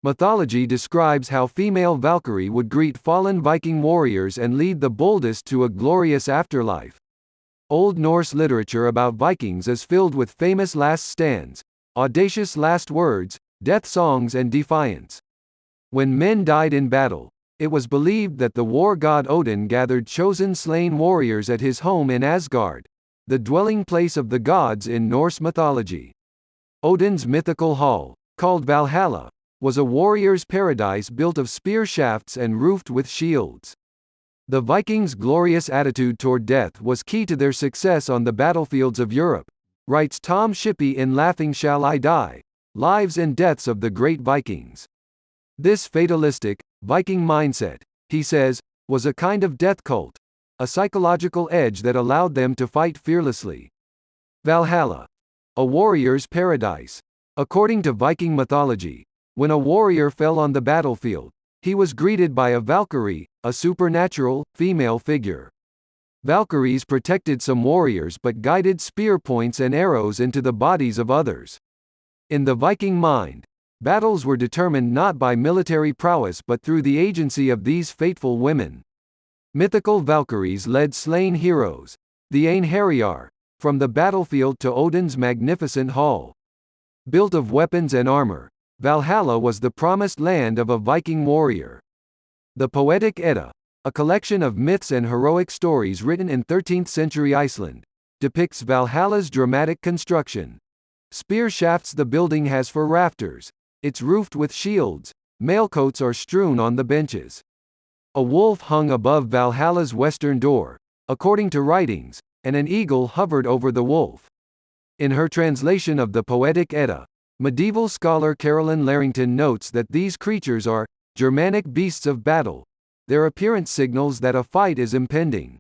Mythology describes how female Valkyrie would greet fallen Viking warriors and lead the boldest to a glorious afterlife. Old Norse literature about Vikings is filled with famous last stands, audacious last words, death songs and defiance. When men died in battle, it was believed that the war god Odin gathered chosen slain warriors at his home in Asgard, the dwelling place of the gods in Norse mythology. Odin's mythical hall, called Valhalla, was a warrior's paradise built of spear shafts and roofed with shields. The Vikings' glorious attitude toward death was key to their success on the battlefields of Europe, writes Tom Shippey in Laughing Shall I Die? Lives and Deaths of the Great Vikings. This fatalistic, Viking mindset, he says, was a kind of death cult, a psychological edge that allowed them to fight fearlessly. Valhalla, a warrior's paradise. According to Viking mythology, when a warrior fell on the battlefield, he was greeted by a Valkyrie, a supernatural, female figure. Valkyries protected some warriors but guided spear points and arrows into the bodies of others. In the Viking mind, battles were determined not by military prowess but through the agency of these fateful women. Mythical Valkyries led slain heroes, the Einherjar, from the battlefield to Odin's magnificent hall. Built of weapons and armor, Valhalla was the promised land of a Viking warrior. The Poetic Era, a collection of myths and heroic stories written in 13th-century Iceland, depicts Valhalla's dramatic construction. Spear shafts the building has for rafters, it's roofed with shields, mailcoats are strewn on the benches. A wolf hung above Valhalla's western door, according to writings, and an eagle hovered over the wolf. In her translation of the Poetic Edda, medieval scholar Carolyn Larrington notes that these creatures are Germanic beasts of battle. Their appearance signals that a fight is impending.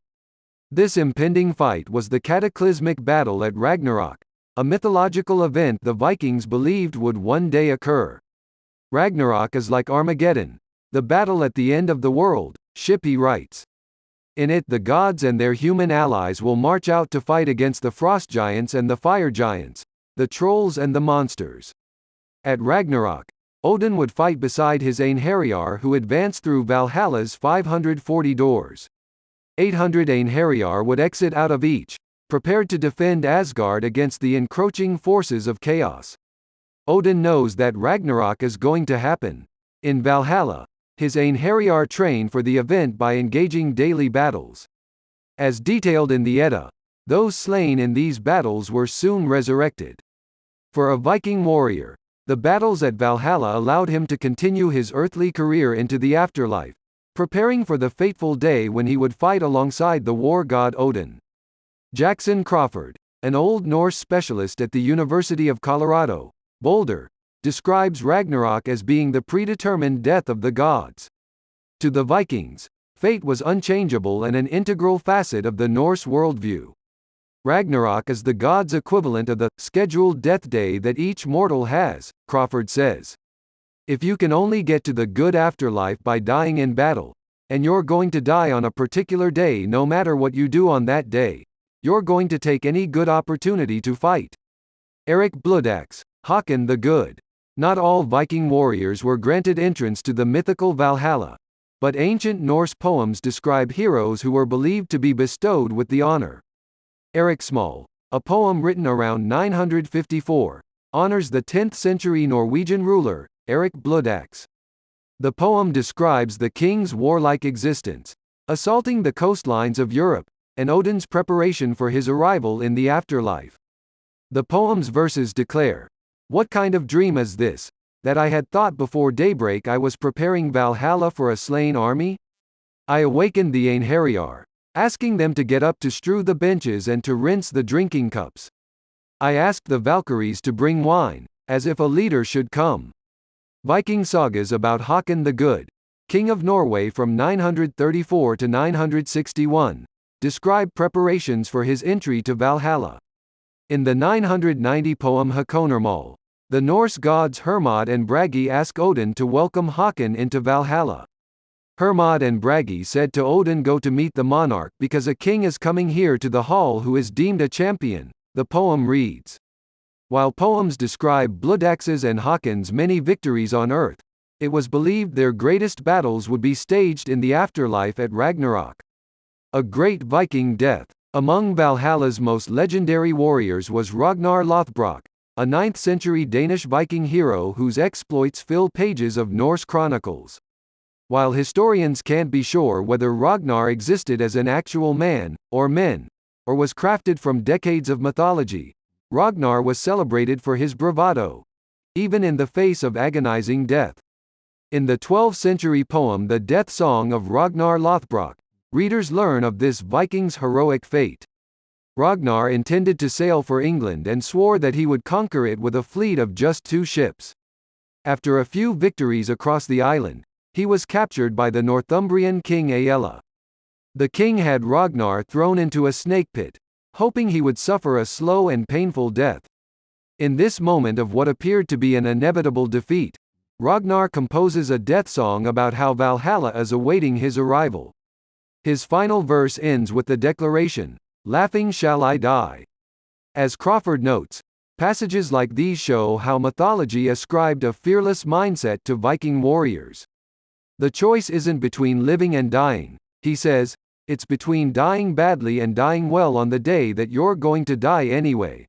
This impending fight was the cataclysmic battle at Ragnarok, a mythological event the Vikings believed would one day occur. Ragnarok is like Armageddon, the battle at the end of the world, Shippey writes. In it the gods and their human allies will march out to fight against the frost giants and the fire giants, the trolls and the monsters. At Ragnarok, Odin would fight beside his Einherjar who advanced through Valhalla's 540 doors. 800 Einherjar would exit out of each, prepared to defend Asgard against the encroaching forces of chaos. Odin knows that Ragnarok is going to happen. In Valhalla, his Einherjar train for the event by engaging daily battles. As detailed in the Edda, those slain in these battles were soon resurrected. For a Viking warrior, the battles at Valhalla allowed him to continue his earthly career into the afterlife, preparing for the fateful day when he would fight alongside the war god Odin. Jackson Crawford, an Old Norse specialist at the University of Colorado, Boulder, describes Ragnarok as being the predetermined death of the gods. To the Vikings, fate was unchangeable and an integral facet of the Norse worldview. Ragnarok is the gods' equivalent of the scheduled death day that each mortal has, Crawford says. If you can only get to the good afterlife by dying in battle, and you're going to die on a particular day no matter what you do on that day, you're going to take any good opportunity to fight. Erik Bloodaxe, Håkon the Good. Not all Viking warriors were granted entrance to the mythical Valhalla, but ancient Norse poems describe heroes who were believed to be bestowed with the honor. Erik Small, a poem written around 954, honors the 10th-century Norwegian ruler, Erik Bloodaxe. The poem describes the king's warlike existence, assaulting the coastlines of Europe, and Odin's preparation for his arrival in the afterlife. The poem's verses declare, "What kind of dream is this, that I had thought before daybreak I was preparing Valhalla for a slain army? I awakened the Einherjar, asking them to get up to strew the benches and to rinse the drinking cups. I asked the Valkyries to bring wine, as if a leader should come." Viking sagas about Håkon the Good, king of Norway from 934 to 961, describe preparations for his entry to Valhalla. In the 990 poem Hakonarmal, the Norse gods Hermod and Bragi ask Odin to welcome Håkon into Valhalla. Hermod and Bragi said to Odin, "Go to meet the monarch because a king is coming here to the hall who is deemed a champion," the poem reads. While poems describe Bloodaxe's and Håkon's many victories on earth, It was believed their greatest battles would be staged in the afterlife at Ragnarok. A great Viking death. Among Valhalla's most legendary warriors was Ragnar Lothbrok, a 9th-century Danish Viking hero whose exploits fill pages of Norse chronicles. While historians can't be sure whether Ragnar existed as an actual man, or was crafted from decades of mythology, Ragnar was celebrated for his bravado, even in the face of agonizing death. In the 12th century poem The Death Song of Ragnar Lothbrok, readers learn of this Viking's heroic fate. Ragnar intended to sail for England and swore that he would conquer it with a fleet of just 2 ships. After a few victories across the island, he was captured by the Northumbrian king Aella. The king had Ragnar thrown into a snake pit, hoping he would suffer a slow and painful death. In this moment of what appeared to be an inevitable defeat, Ragnar composes a death song about how Valhalla is awaiting his arrival. His final verse ends with the declaration, "Laughing shall I die." As Crawford notes, passages like these show how mythology ascribed a fearless mindset to Viking warriors. The choice isn't between living and dying, he says, it's between dying badly and dying well on the day that you're going to die anyway.